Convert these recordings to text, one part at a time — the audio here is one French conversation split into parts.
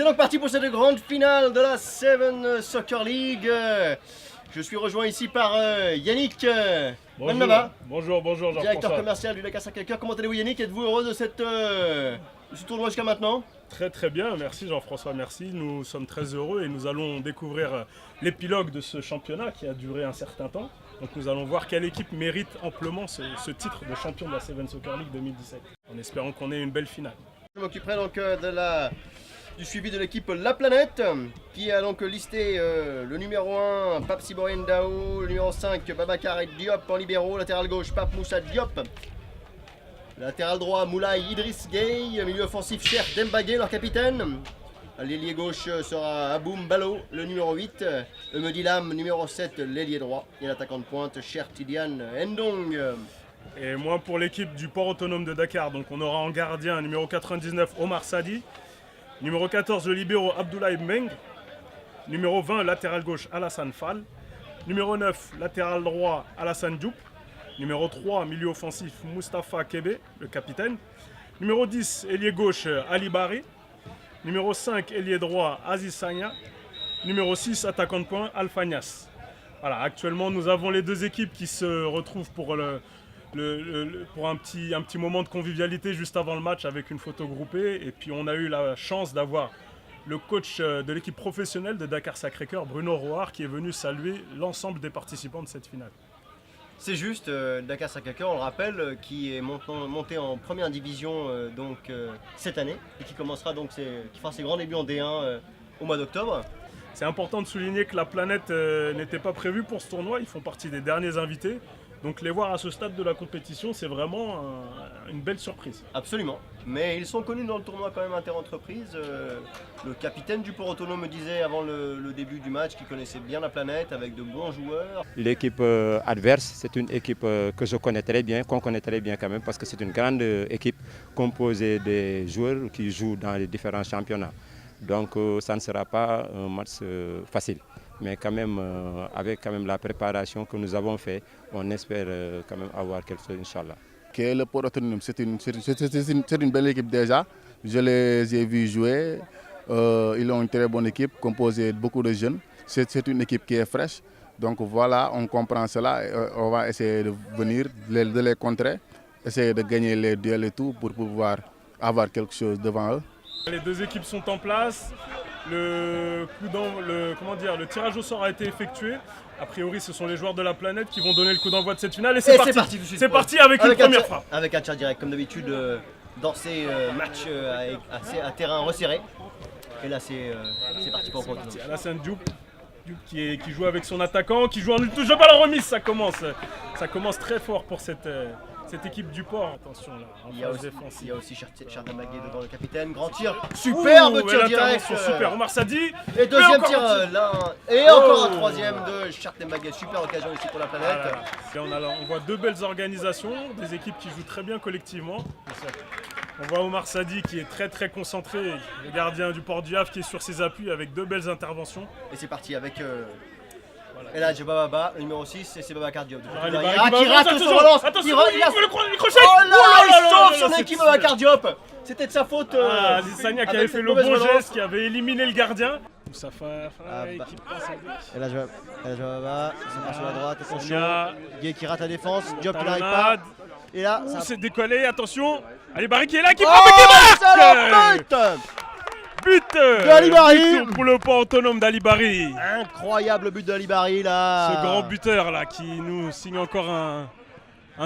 C'est donc parti pour cette grande finale de la Seven Soccer League. Je suis rejoint ici par Yannick. Bonjour, bonjour Jean-François. Directeur commercial du Dakar Sacré-Cœur. Comment allez-vous Yannick? Êtes-vous heureux de ce tournoi jusqu'à maintenant? Très bien, merci Jean-François, merci. Nous sommes très heureux et nous allons découvrir l'épilogue de ce championnat qui a duré un certain temps. Donc nous allons voir quelle équipe mérite amplement ce titre de champion de la Seven Soccer League 2017. En espérant qu'on ait une belle finale. Je m'occuperai donc du suivi de l'équipe La Planète, qui a donc listé le numéro 1, Pape Siborien Dao, le numéro 5, Babacar Diop en libéraux, latéral gauche, Pape Moussa Diop, latéral droit, Moulay Idriss Gueye, milieu offensif, Cher Demba Gueye, leur capitaine. L'ailier gauche sera Aboum Balo, le numéro 8, Eumedi Lam, numéro 7, l'ailier droit, et l'attaquant de pointe, Cher Tidiane Ndong. Et moi pour l'équipe du port autonome de Dakar, donc on aura en gardien numéro 99 Omar Sadi, numéro 14 le libéro Abdoulaye Meng, numéro 20 latéral gauche Alassane Fall, numéro 9 latéral droit Alassane Diop, numéro 3 milieu offensif Mustapha Kébé, le capitaine, numéro 10 ailier gauche Ali Bari, numéro 5 ailier droit Aziz Sagna, numéro 6 attaquant de poing Alpha Niasse. Voilà, actuellement nous avons les deux équipes qui se retrouvent pour un petit moment de convivialité juste avant le match avec une photo groupée. Et puis on a eu la chance d'avoir le coach de l'équipe professionnelle de Dakar Sacré-Cœur, Bruno Roard, qui est venu saluer l'ensemble des participants de cette finale. C'est juste, Dakar Sacré-Cœur, on le rappelle, qui est monté en première division cette année et qui commencera donc qui fera ses grands débuts en D1 au mois d'octobre. C'est important de souligner que La Planète n'était pas prévue pour ce tournoi, ils font partie des derniers invités. Donc les voir à ce stade de la compétition, c'est vraiment une belle surprise. Absolument. Mais ils sont connus dans le tournoi quand même interentreprises. Le capitaine du port autonome me disait avant le début du match qu'il connaissait bien La Planète avec de bons joueurs. L'équipe adverse, c'est une équipe que je connais très bien, qu'on connaît très bien quand même, parce que c'est une grande équipe composée des joueurs qui jouent dans les différents championnats. Donc ça ne sera pas un match facile. Mais quand même, avec la préparation que nous avons faite, on espère quand même avoir quelque chose, Inch'Allah. Le port autonome, c'est une belle équipe déjà. Je les ai vus jouer. Ils ont une très bonne équipe composée de beaucoup de jeunes. C'est une équipe qui est fraîche. Donc voilà, on comprend cela. Et on va essayer de venir, de les contrer, essayer de gagner les duels et tout pour pouvoir avoir quelque chose devant eux. Les deux équipes sont en place. Le tirage au sort a été effectué. A priori, ce sont les joueurs de La Planète qui vont donner le coup d'envoi de cette finale. Et c'est parti. C'est parti avec une première frappe. Avec un tir direct, comme d'habitude, dans ces matchs à terrain resserré. Et là, c'est parti pour le C'est Alassane Diop qui joue avec son attaquant, qui joue en une touche de balle en remise. Ça commence très fort pour cette équipe du port. Attention là, il y a aussi Chardin Maguet devant le capitaine. Grand tir, superbe tir direct. Super, Omar Sadi. Et deuxième tir là. Et encore un troisième de Chardin Maguet. Super occasion ici pour La Planète. Et on voit deux belles organisations, des équipes qui jouent très bien collectivement. On voit Omar Sadi qui est très concentré, le gardien du Port du Havre qui est sur ses appuis avec deux belles interventions. Et c'est parti avec et là, j'ai Baba, le numéro 6, et c'est Babacar Diop. Qui rate son relance. Attention, il fait le crochet. Oh là, il sauve son équipe Babacar Diop. C'était de sa faute. Aziz Sagna qui avait fait le bon geste, qui avait éliminé le gardien. Moustapha qui prend sa gauche. Et là, je vois Baba, ça marche sur la droite, attention. Gueye qui rate la défense, Diop qui n'arrive pas. Et là, c'est décollé, attention. Ali Bari qui est là, qui frappe et qui marque. But d'Ali Bari pour le port autonome d'Ali Bari. Incroyable but d'Ali Bari là. Ce grand buteur là qui nous signe encore un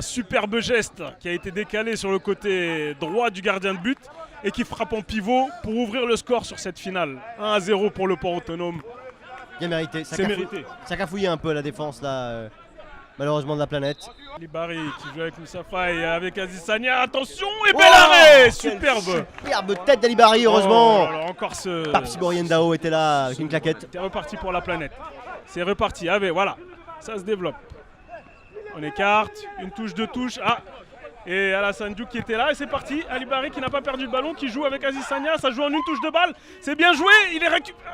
superbe geste qui a été décalé sur le côté droit du gardien de but et qui frappe en pivot pour ouvrir le score sur cette finale. 1-0 pour le port autonome. Bien mérité. C'est mérité. Ça cafouillait un peu la défense là. Malheureusement de La Planète. Ali Bari qui joue avec Moustapha et avec Aziz Sagna. Attention et bel arrêt. Superbe tête d'Ali Bari, heureusement. Encore ce Pape Siborien Dao était là avec une claquette. C'est reparti pour La Planète. C'est reparti. Allez, voilà. Ça se développe. On écarte. Une touche, deux touches. Et Alassane Diop qui était là. Et c'est parti. Ali Bari qui n'a pas perdu le ballon. Qui joue avec Aziz Sagna. Ça joue en une touche de balle. C'est bien joué. Il est récupéré.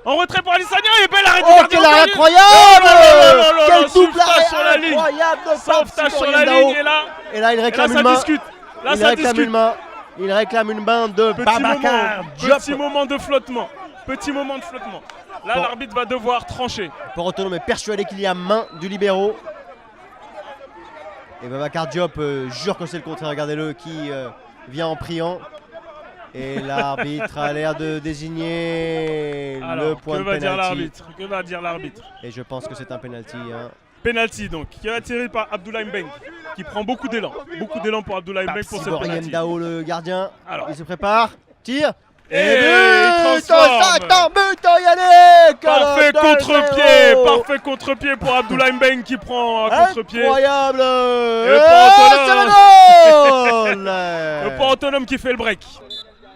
En retrait pour Aziz Sagna. Et bel arrêt du gardien. Quel arrêt incroyable. Quel double arrêt sur la ligne. Incroyable de Sauvetage sur la ligne. Et là il réclame une main. Là, ça discute. Il réclame une main de Babacar Diop. Petit moment de flottement. Petit moment de flottement. Là, Bon. l'arbitre va devoir trancher. Port Autonome est persuadé qu'il y a main du libéro. Et Babacar Diop jure que c'est le contraire. Regardez-le qui vient en priant. Et l'arbitre a l'air de désigner Alors, le point que de va dire penalty. l'arbitre? Que va dire l'arbitre? Et je pense que c'est un penalty. Hein. Penalty donc, qui est tiré par Abdoulaye Mbeng, qui prend beaucoup d'élan. Beaucoup d'élan pour Abdoulaye Mbeng pour cette Siborian penalty. Dao, le gardien. Alors. Il se prépare. Tire. Et but il transforme. 5 but Yannick. Parfait Le contre-pied, 2-0. parfait contre-pied pour Abdoulaye Mbeng qui prend un contre-pied. Incroyable. le c'est le goal. Le Port Autonome qui fait le break.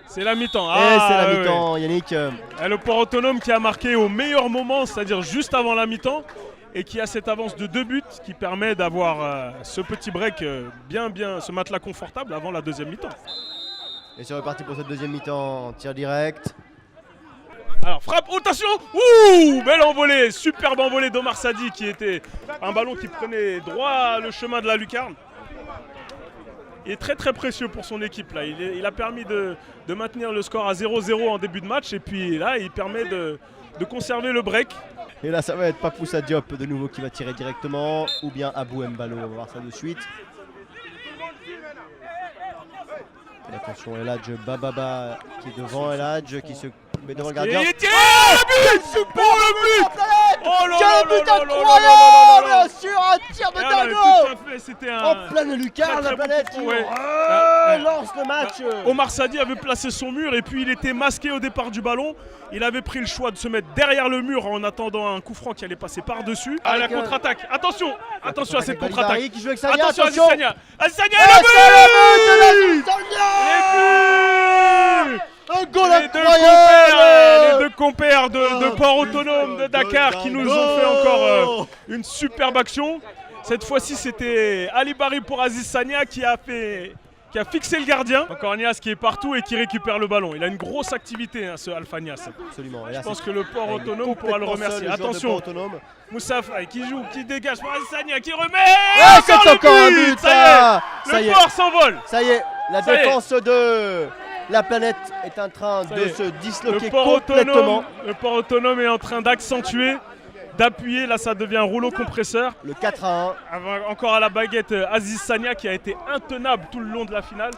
C'est la mi-temps. Et c'est la ouais, mi-temps, Yannick. ouais. Et le Port Autonome qui a marqué au meilleur moment, c'est-à-dire juste avant la mi-temps, et qui a cette avance de 2 buts qui permet d'avoir ce petit break bien, ce matelas confortable avant la deuxième mi-temps. Et c'est reparti pour cette deuxième mi-temps. Tir direct. Alors frappe, oh, attention. Ouh, belle envolée, superbe envolée d'Omar Sadi qui était un ballon qui prenait droit le chemin de la lucarne. Il est très très précieux pour son équipe là. Il a permis de maintenir le score à 0-0 en début de match et puis là il permet de conserver le break. Et là, ça va être Papoussa Diop de nouveau qui va tirer directement. Ou bien Abou Mbalo. On va voir ça de suite. Et attention, Eladj Bababa qui est devant. Eladj qui se met devant le gardien. Et il tire le but. Pour le but. Oh là Quel là but là là là là incroyable là là. sur un tir de Ah, Dago. tout à fait, c'était un... En pleine lucarne, très, la très planète bon qui coup, ouais. lance le match. Omar Sadi avait placé son mur et puis il était masqué au départ du ballon. Il avait pris le choix de se mettre derrière le mur en attendant un coup franc qui allait passer par-dessus. À la Avec, contre-attaque. Attention à cette Avec contre-attaque. Balibari qui joue avec Sagna, Attention à attention. Sagna. Sagna, Et c'est le but de la le but. Un goal Les deux incroyable. compères de Port Autonome de Dakar qui nous ont fait encore une superbe action. Cette fois-ci, c'était Ali Bari pour Aziz Sagna qui a fixé le gardien. Encore Nias qui est partout et qui récupère le ballon. Il a une grosse activité, hein, ce Alpha Nias. Absolument. Je pense que le Port Autonome pourra le remercier. Attention, Moussa Faye qui joue, qui dégage pour Aziz Sagna qui remet. Ah, c'est encore un le but. Ça y Ça est, y le est. Port s'envole. Ça y est, la Ça y est. défense de la planète est en train Ça de y est. se disloquer Le complètement. Port Autonome est en train d'accentuer, d'appuyer. Là, ça devient un rouleau compresseur. Le 4-1. Encore à la baguette Aziz Sagna qui a été intenable tout le long de la finale.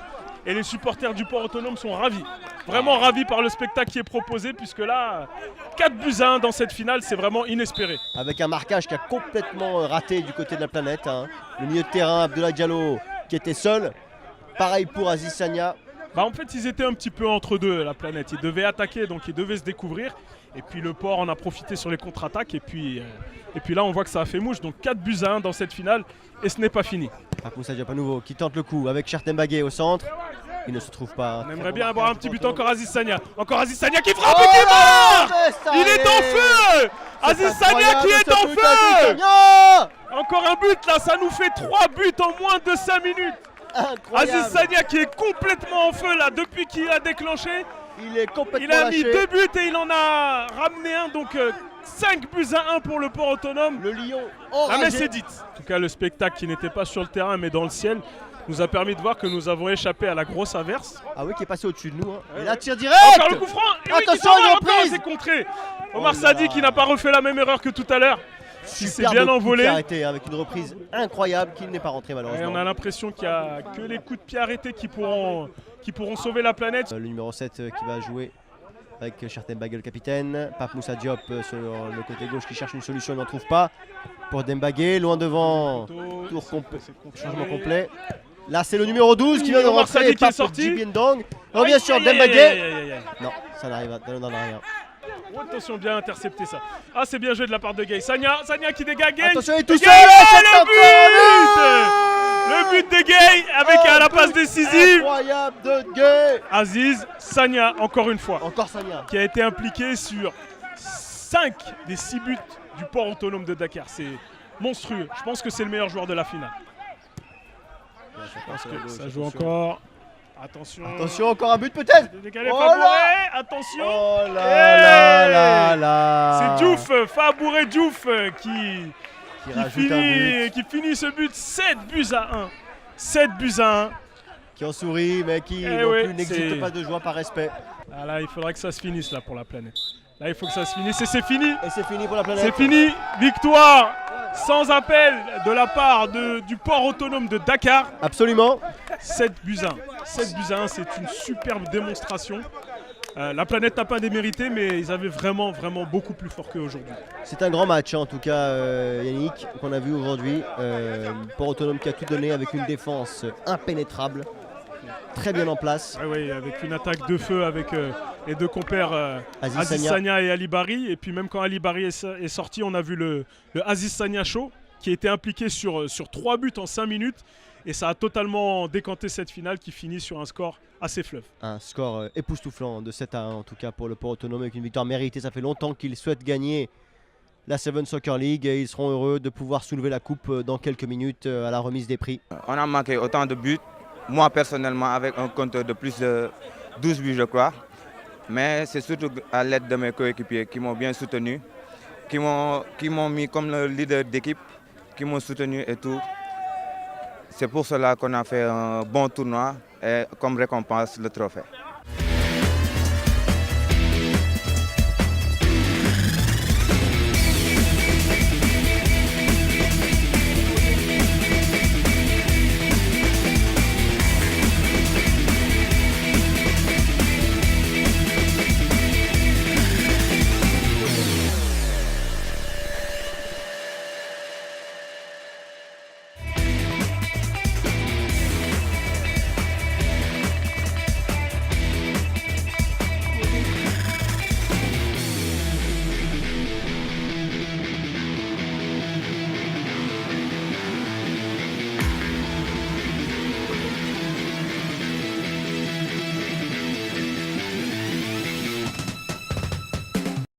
Et les supporters du Port Autonome sont ravis. Vraiment ravis par le spectacle qui est proposé puisque là, 4-1 dans cette finale, c'est vraiment inespéré. Avec un marquage qui a complètement raté du côté de la planète. Hein. Le milieu de terrain, Abdoulaye Diallo, qui était seul. Pareil pour Aziz Sagna. Bah en fait, ils étaient un petit peu entre deux, la planète. Ils devaient attaquer, donc ils devaient se découvrir. Et puis le Port en a profité sur les contre-attaques. Et puis là, on voit que ça a fait mouche. Donc 4-1 dans cette finale. Et ce n'est pas fini. Papoussa Diop à nouveau qui tente le coup avec Chertembagé au centre. Il ne se trouve pas. On aimerait bien avoir un petit but encore Aziz Sagna. Encore Aziz Sagna qui frappe Oh et qui là, marque. mais ça Il est en feu. Aziz Sagna qui est en feu. Encore un but là, ça nous fait 3 buts en moins de 5 minutes. Incroyable. Aziz Sagna qui est complètement en feu là depuis qu'il a déclenché. Il est complètement Il a mis lâché. 2 buts et il en a ramené un, donc 5-1 pour le Port Autonome. Le Lion La messe enragé. est dite. En tout cas, le spectacle qui n'était pas sur le terrain mais dans le ciel nous a permis de voir que nous avons échappé à la grosse averse. Ah oui, qui est passé au-dessus de nous. Hein. Ouais, Et là, ouais. tir direct. Encore le coup franc. Et oui, qui Attention, s'en va une encore, reprise. c'est contré. Omar Oh là Sadi là. qui n'a pas refait la même erreur que tout à l'heure. Il s'est bien envolé. Arrêté avec une reprise incroyable qui n'est pas rentrée Et malheureusement. on a l'impression qu'il n'y a que les coups de pied arrêtés qui pourront sauver la planète. Le numéro 7 qui va jouer avec Chertembagé le capitaine. Pape Moussa Diop sur le côté gauche qui cherche une solution, il n'en trouve pas. Pour Dembagé, loin devant. Changement complet. Là, c'est le numéro 12 qui vient de Omar rentrer. Sadi qui est Pape sorti. Djibindong revient sur Aïe, aïe, aïe, Dembagé. aïe, aïe, aïe, aïe. Non, ça n'arrive à rien. Oh, attention, bien intercepté ça. Ah, c'est bien joué de la part de Gay. Sagna qui dégage. Gay. Attention, il est tout Et seul. Gay, C'est le encore but. Le but de Gay avec à la passe décisive. Incroyable de Gay. Aziz Sagna, encore une fois, Encore Sagna. qui a été impliqué sur 5 des 6 buts du Port Autonome de Dakar. C'est monstrueux. Je pense que c'est le meilleur joueur de la finale. Ça joue encore. Attention. Attention, encore un but peut-être. Décalé Oh Fabouré. là. Attention. Oh là là là. C'est Diouf, Fabouré Diouf qui Qui rajoute un but. finit ce but. 7-1. 7-1. qui ont souri, mais qui n'exultent pas de joie par respect. Ah là, il faudra que ça se finisse là pour la planète. Là, il faut que ça se finisse et c'est fini. Et c'est fini pour la planète. C'est fini. Victoire sans appel de la part du port autonome de Dakar. Absolument. 7 buts 1. 7 buts 1, c'est une superbe démonstration. La planète n'a pas démérité, mais ils avaient vraiment beaucoup plus fort qu'aujourd'hui. C'est un grand match en tout cas, Yannick, qu'on a vu aujourd'hui. Port autonome qui a tout donné avec une défense impénétrable, très bien en place. Oui, avec une attaque de feu avec les deux compères Aziz Sagna et Ali Bari. Et puis même quand Ali Bari est sorti, on a vu le Aziz Sagna Show qui a été impliqué sur 3 buts en 5 minutes. Et ça a totalement décanté cette finale qui finit sur un score assez fleuve. Un score époustouflant de 7-1 en tout cas pour le Port autonome avec une victoire méritée. Ça fait longtemps qu'ils souhaitent gagner la Seven Soccer League et ils seront heureux de pouvoir soulever la coupe dans quelques minutes à la remise des prix. On a manqué autant de buts, moi personnellement avec un compteur de plus de 12 buts je crois. Mais c'est surtout à l'aide de mes coéquipiers qui m'ont bien soutenu, qui m'ont mis comme le leader d'équipe, qui m'ont soutenu et tout. C'est pour cela qu'on a fait un bon tournoi et comme récompense le trophée.